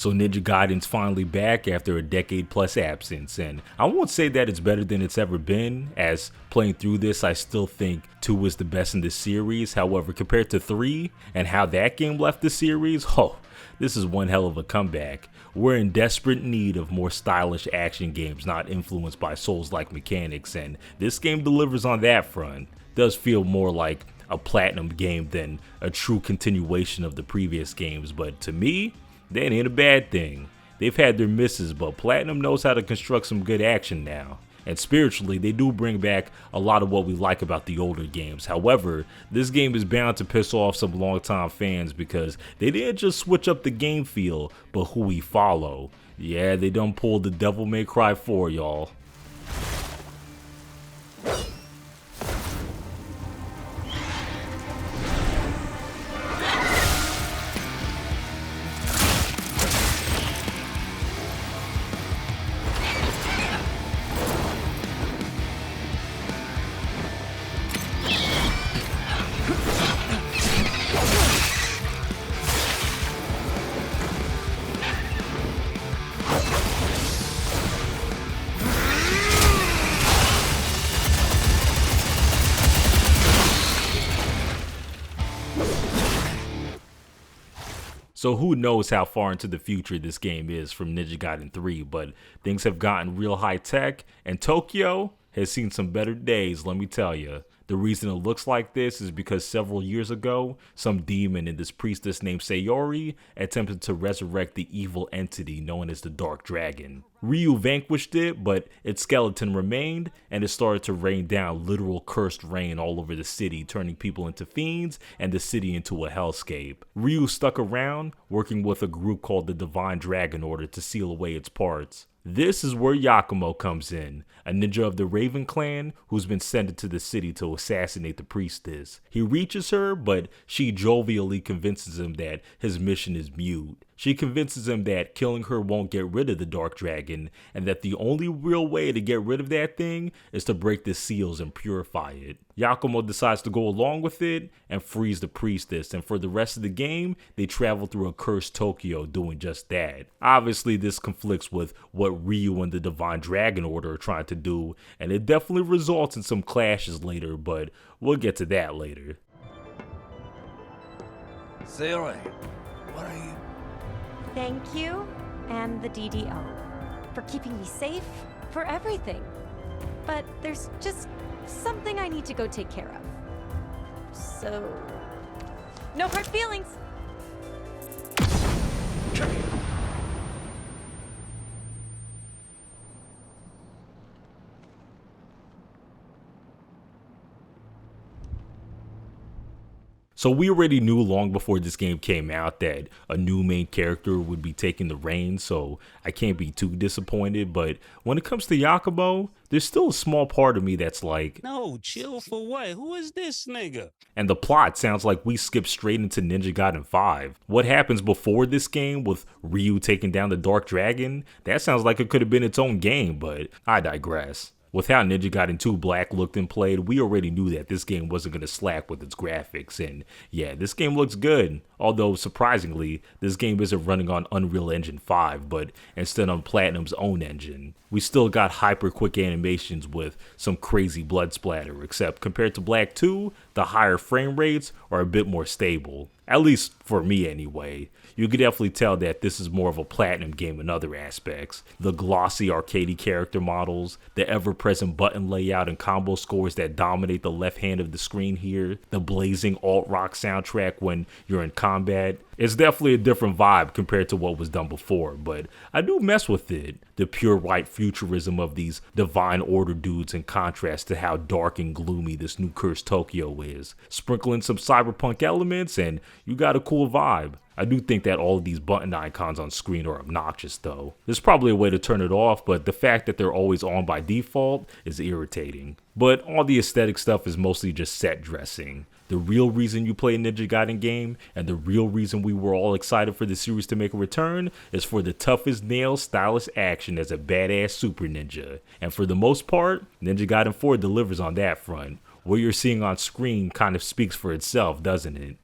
So Ninja Gaiden's finally back after a decade plus absence, and I won't say that it's better than it's ever been, as playing through this I still think 2 is the best in the series. However, compared to 3 and how that game left the series, this is one hell of a comeback. We're in desperate need of more stylish action games not influenced by Souls-like mechanics, and this game delivers on that front. It does feel more like a platinum game than a true continuation of the previous games, but to me, that ain't a bad thing. They've had their misses, but Platinum knows how to construct some good action now. And spiritually, they do bring back a lot of what we like about the older games. However, this game is bound to piss off some longtime fans because they didn't just switch up the game feel, but who we follow. Yeah, they done pulled the Devil May Cry 4, y'all. So who knows how far into the future this game is from Ninja Gaiden 3, but things have gotten real high tech, and Tokyo has seen some better days, let me tell you. The reason it looks like this is because several years ago, some demon and this priestess named Sayori attempted to resurrect the evil entity known as the Dark Dragon. Ryu vanquished it, but its skeleton remained, and it started to rain down literal cursed rain all over the city, turning people into fiends and the city into a hellscape. Ryu stuck around, working with a group called the Divine Dragon Order to seal away its parts. This is where Yakumo comes in, a ninja of the Raven clan who's been sent into the city to assassinate the priestess. He reaches her, but she jovially convinces him that his mission is mute. She convinces him that killing her won't get rid of the Dark Dragon, and that the only real way to get rid of that thing is to break the seals and purify it. Yakumo decides to go along with it and frees the priestess, and for the rest of the game, they travel through a cursed Tokyo doing just that. Obviously, this conflicts with what Ryu and the Divine Dragon Order are trying to do, and it definitely results in some clashes later, but we'll get to that later. Sayori, what are you? Thank you, and the DDO, for keeping me safe, for everything. But there's just something I need to go take care of. So, no hard feelings. So we already knew long before this game came out that a new main character would be taking the reins, so I can't be too disappointed, but when it comes to Yakumo, there's still a small part of me that's like, no, chill for what? Who is this nigga? And the plot sounds like we skipped straight into Ninja Gaiden 5. What happens before this game with Ryu taking down the Dark Dragon? That sounds like it could have been its own game, but I digress. With how Ninja Gaiden 2 Black looked and played, we already knew that this game wasn't going to slack with its graphics, and yeah, this game looks good. Although, surprisingly, this game isn't running on Unreal Engine 5, but instead on Platinum's own engine. We still got hyper quick animations with some crazy blood splatter, except compared to Black 2, the higher frame rates are a bit more stable. At least for me anyway. You could definitely tell that this is more of a Platinum game in other aspects. The glossy arcadey character models, the ever-present button layout and combo scores that dominate the left hand of the screen here, the blazing alt-rock soundtrack when you're in combat. It's definitely a different vibe compared to what was done before, but I do mess with it. The pure white futurism of these Divine Order dudes in contrast to how dark and gloomy this new cursed Tokyo is. Sprinkle in some cyberpunk elements and you got a cool vibe. I do think that all of these button icons on screen are obnoxious though. There's probably a way to turn it off, but the fact that they're always on by default is irritating. But all the aesthetic stuff is mostly just set dressing. The real reason you play a Ninja Gaiden game, and the real reason we were all excited for the series to make a return, is for the toughest nails stylish action as a badass super ninja. And for the most part, Ninja Gaiden 4 delivers on that front. What you're seeing on screen kind of speaks for itself, doesn't it?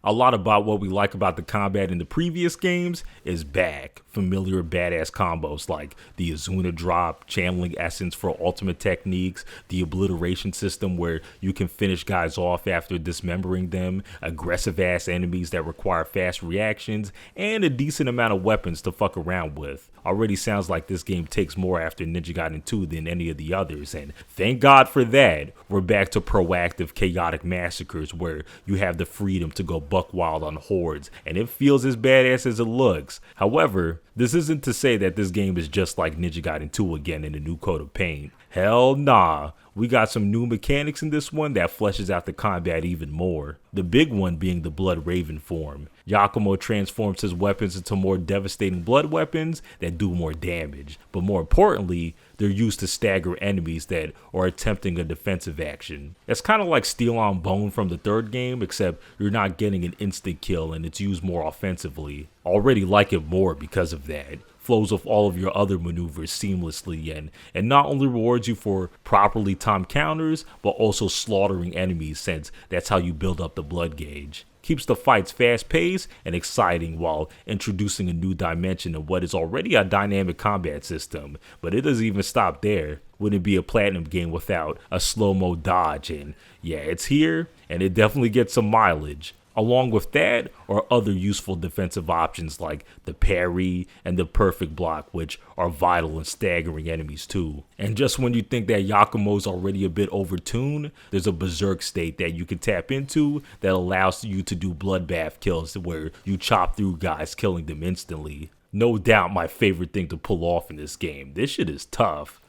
A lot about what we like about the combat in the previous games is back. Familiar badass combos like the Azuna drop, channeling essence for ultimate techniques, the obliteration system where you can finish guys off after dismembering them, aggressive ass enemies that require fast reactions, and a decent amount of weapons to fuck around with. Already sounds like this game takes more after Ninja Gaiden 2 than any of the others, and thank God for that. We're back to proactive chaotic massacres where you have the freedom to go buck wild on hordes, and it feels as badass as it looks. However, this isn't to say that this game is just like Ninja Gaiden 2 again in a new coat of paint. Hell nah. We got some new mechanics in this one that fleshes out the combat even more. The big one being the Blood Raven form. Yakumo transforms his weapons into more devastating blood weapons that do more damage. But more importantly, they're used to stagger enemies that are attempting a defensive action. It's kind of like Steel on Bone from the third game, except you're not getting an instant kill and it's used more offensively. Already like it more because of that. Flows with all of your other maneuvers seamlessly and not only rewards you for properly timed counters, but also slaughtering enemies since that's how you build up the blood gauge. Keeps the fights fast paced and exciting while introducing a new dimension of what is already a dynamic combat system, but it doesn't even stop there. Wouldn't be a platinum game without a slow-mo dodge, and yeah, it's here and it definitely gets some mileage. Along with that are other useful defensive options like the parry and the perfect block, which are vital in staggering enemies too. And just when you think that Yakumo's already a bit overtuned, there's a berserk state that you can tap into that allows you to do bloodbath kills where you chop through guys, killing them instantly. No doubt my favorite thing to pull off in this game. This shit is tough.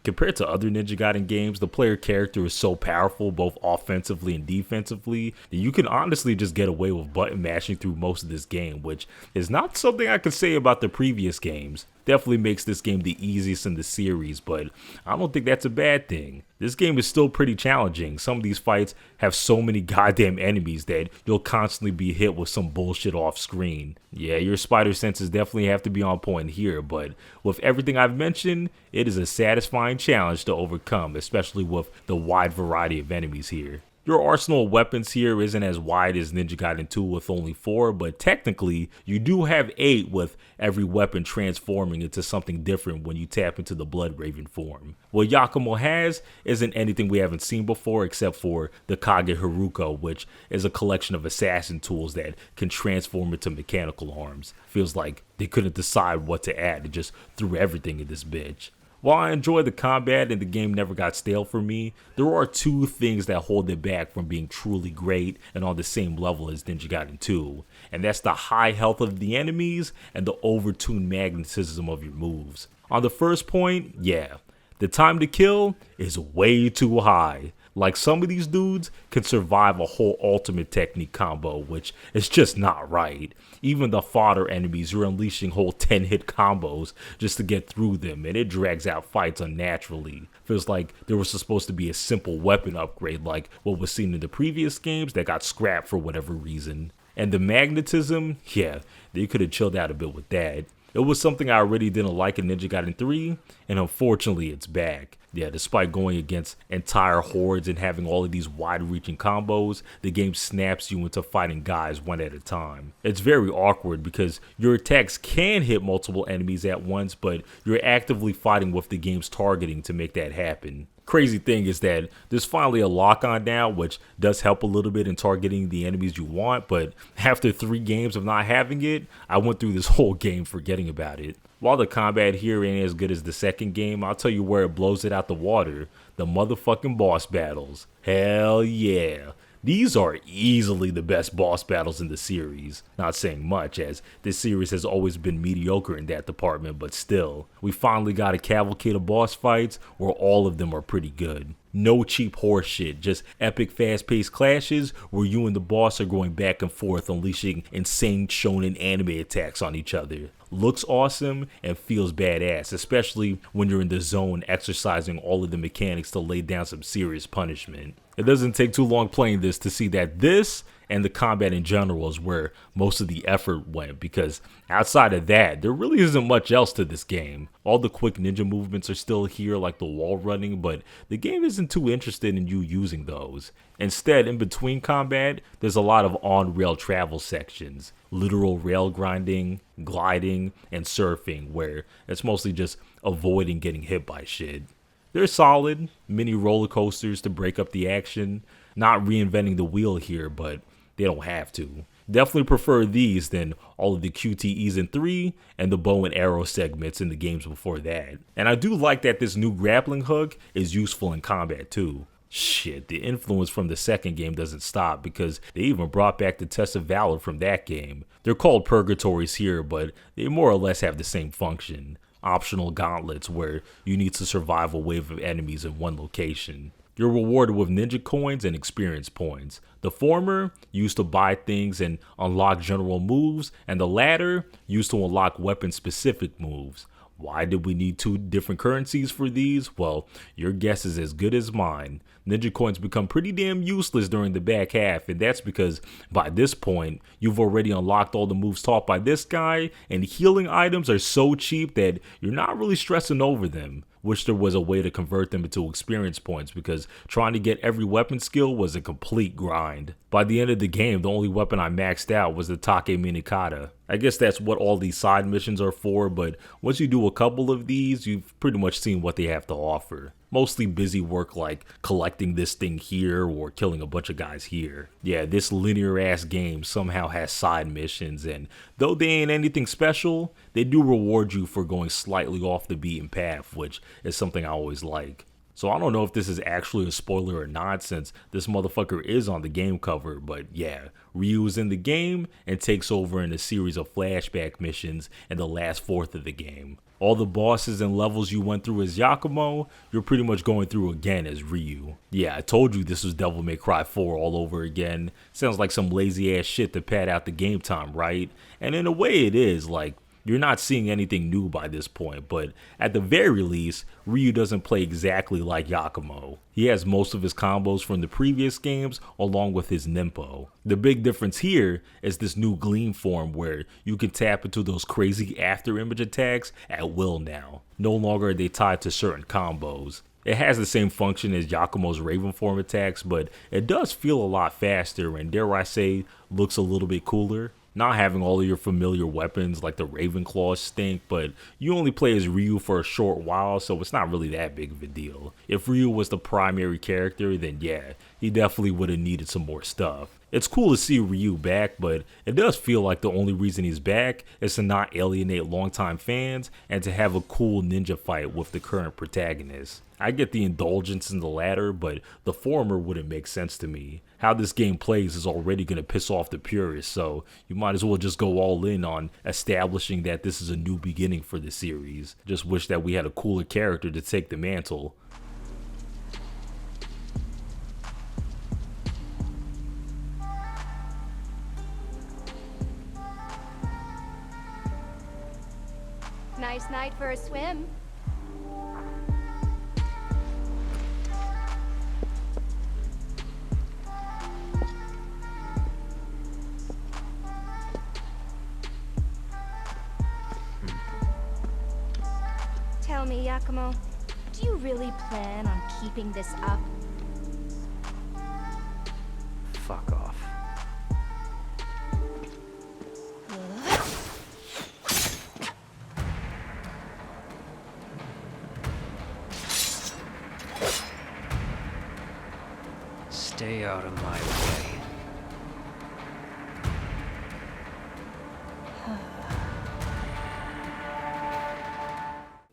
Compared to other Ninja Gaiden games, the player character is so powerful both offensively and defensively that you can honestly just get away with button mashing through most of this game, which is not something I could say about the previous games. Definitely makes this game the easiest in the series, but I don't think that's a bad thing. This game is still pretty challenging. Some of these fights have so many goddamn enemies that you'll constantly be hit with some bullshit off screen. Yeah, your spider senses definitely have to be on point here, but with everything I've mentioned, it is a satisfying challenge to overcome, especially with the wide variety of enemies here. Your arsenal of weapons here isn't as wide as Ninja Gaiden 2 with only 4, but technically you do have 8 with every weapon transforming into something different when you tap into the Blood Raven form. What Yakumo has isn't anything we haven't seen before except for the Kage Haruko, which is a collection of assassin tools that can transform into mechanical arms. Feels like they couldn't decide what to add and just threw everything in this bitch. While I enjoy the combat and the game never got stale for me, there are 2 things that hold it back from being truly great and on the same level as Ninja Gaiden 2, and that's the high health of the enemies and the overtuned magnetism of your moves. On the first point, yeah, the time to kill is way too high. Like some of these dudes can survive a whole ultimate technique combo, which is just not right. Even the fodder enemies, you're unleashing whole 10-hit combos just to get through them, and it drags out fights unnaturally. Feels like there was supposed to be a simple weapon upgrade like what was seen in the previous games that got scrapped for whatever reason. And the magnetism, yeah, they could have chilled out a bit with that. It was something I already didn't like in Ninja Gaiden 3, and unfortunately it's back. Yeah, despite going against entire hordes and having all of these wide-reaching combos, the game snaps you into fighting guys one at a time. It's very awkward because your attacks can hit multiple enemies at once, but you're actively fighting with the game's targeting to make that happen. Crazy thing is that there's finally a lock-on now, which does help a little bit in targeting the enemies you want, but after 3 games of not having it, I went through this whole game forgetting about it. While the combat here ain't as good as the second game, I'll tell you where it blows it out the water: the motherfucking boss battles. Hell yeah. These are easily the best boss battles in the series. Not saying much, as this series has always been mediocre in that department, but still, we finally got a cavalcade of boss fights where all of them are pretty good. No cheap horse shit, just epic fast-paced clashes where you and the boss are going back and forth unleashing insane shonen anime attacks on each other. looks awesome and feels badass, especially when you're in the zone exercising all of the mechanics to lay down some serious punishment. It doesn't take too long playing this to see that this and the combat in general is where most of the effort went, because outside of that, there really isn't much else to this game. All the quick ninja movements are still here, like the wall running, but the game isn't too interested in you using those. Instead, in between combat, there's a lot of on-rail travel sections, literal rail grinding, gliding, and surfing, where it's mostly just avoiding getting hit by shit. They're solid, mini roller coasters to break up the action. Not reinventing the wheel here, but they don't have to. Definitely prefer these than all of the QTEs in 3 and the bow and arrow segments in the games before that. And I do like that this new grappling hook is useful in combat too. Shit, the influence from the second game doesn't stop, because they even brought back the Test of Valor from that game. They're called purgatories here, but they more or less have the same function. Optional gauntlets where you need to survive a wave of enemies in one location. You're rewarded with ninja coins and experience points. The former used to buy things and unlock general moves, and the latter used to unlock weapon-specific moves. Why did we need two different currencies for these? Well, your guess is as good as mine. Ninja coins become pretty damn useless during the back half, and that's because by this point, you've already unlocked all the moves taught by this guy, and healing items are so cheap that you're not really stressing over them. Wish there was a way to convert them into experience points, because trying to get every weapon skill was a complete grind. By the end of the game, the only weapon I maxed out was the Take Minikata. I guess that's what all these side missions are for, but once you do a couple of these, you've pretty much seen what they have to offer. Mostly busy work like collecting this thing here or killing a bunch of guys here. Yeah, this linear ass game somehow has side missions, and though they ain't anything special, they do reward you for going slightly off the beaten path, which is something I always like. So I don't know if this is actually a spoiler or not, since this motherfucker is on the game cover, but yeah, Ryu is in the game and takes over in a series of flashback missions in the last fourth of the game. All the bosses and levels you went through as Yakumo, you're pretty much going through again as Ryu. Yeah, I told you this was Devil May Cry 4 all over again. Sounds like some lazy ass shit to pad out the game time, right? And in a way it is, like, you're not seeing anything new by this point, but at the very least, Ryu doesn't play exactly like Yakumo. He has most of his combos from the previous games along with his Ninpo. The big difference here is this new Gleam form where you can tap into those crazy after image attacks at will now. No longer are they tied to certain combos. It has the same function as Yakumo's Raven form attacks, but it does feel a lot faster and, dare I say, looks a little bit cooler. Not having all of your familiar weapons like the Raven Claws stink, but you only play as Ryu for a short while, so it's not really that big of a deal. If Ryu was the primary character, then yeah, he definitely would have needed some more stuff. It's cool to see Ryu back, but it does feel like the only reason he's back is to not alienate longtime fans and to have a cool ninja fight with the current protagonist. I get the indulgence in the latter, but the former wouldn't make sense to me. How this game plays is already going to piss off the purists, so you might as well just go all in on establishing that this is a new beginning for the series. Just wish that we had a cooler character to take the mantle. Nice night for a swim. Tell me, Yakumo, do you really plan on keeping this up? Fuck off. Stay out of my way.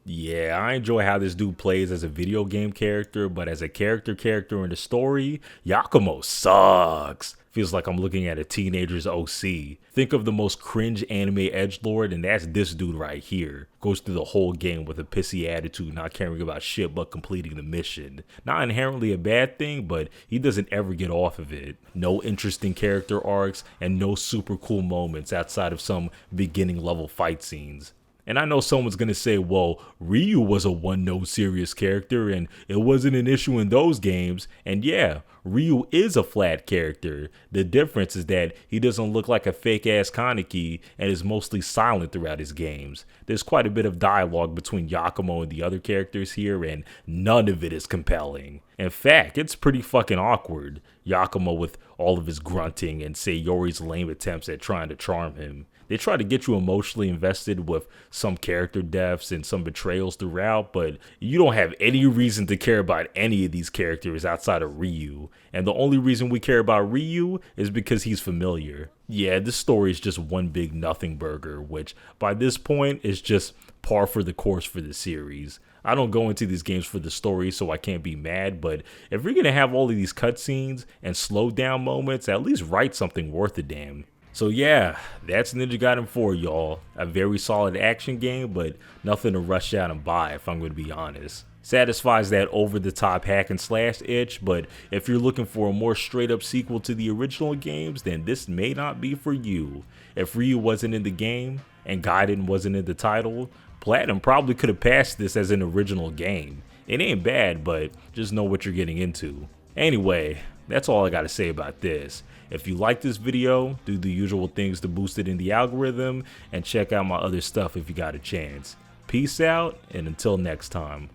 Yeah, I enjoy how this dude plays as a video game character, but as a character in the story, Yakumo sucks. Feels like I'm looking at a teenager's OC. Think of the most cringe anime edgelord, and that's this dude right here. Goes through the whole game with a pissy attitude, not caring about shit but completing the mission. Not inherently a bad thing, but he doesn't ever get off of it. No interesting character arcs, and no super cool moments outside of some beginning level fight scenes. And I know someone's gonna say, well, Ryu was a one-note serious character and it wasn't an issue in those games. And yeah, Ryu is a flat character. The difference is that he doesn't look like a fake-ass Kaneki and is mostly silent throughout his games. There's quite a bit of dialogue between Yakumo and the other characters here, and none of it is compelling. In fact, it's pretty fucking awkward. Yakumo with all of his grunting and Sayori's lame attempts at trying to charm him. They try to get you emotionally invested with some character deaths and some betrayals throughout, but you don't have any reason to care about any of these characters outside of Ryu. And the only reason we care about Ryu is because he's familiar. Yeah, this story is just one big nothing burger, which by this point is just par for the course for the series. I don't go into these games for the story, so I can't be mad, but if you're gonna have all of these cutscenes and slow down moments, at least write something worth a damn. So yeah, that's Ninja Gaiden 4, y'all. A very solid action game, but nothing to rush out and buy if I'm going to be honest. Satisfies that over-the-top hack and slash itch, but if you're looking for a more straight-up sequel to the original games, then this may not be for you. If Ryu wasn't in the game, and Gaiden wasn't in the title, Platinum probably could have passed this as an original game. It ain't bad, but just know what you're getting into. Anyway, that's all I gotta say about this. If you like this video, do the usual things to boost it in the algorithm, and check out my other stuff if you got a chance. Peace out, and until next time.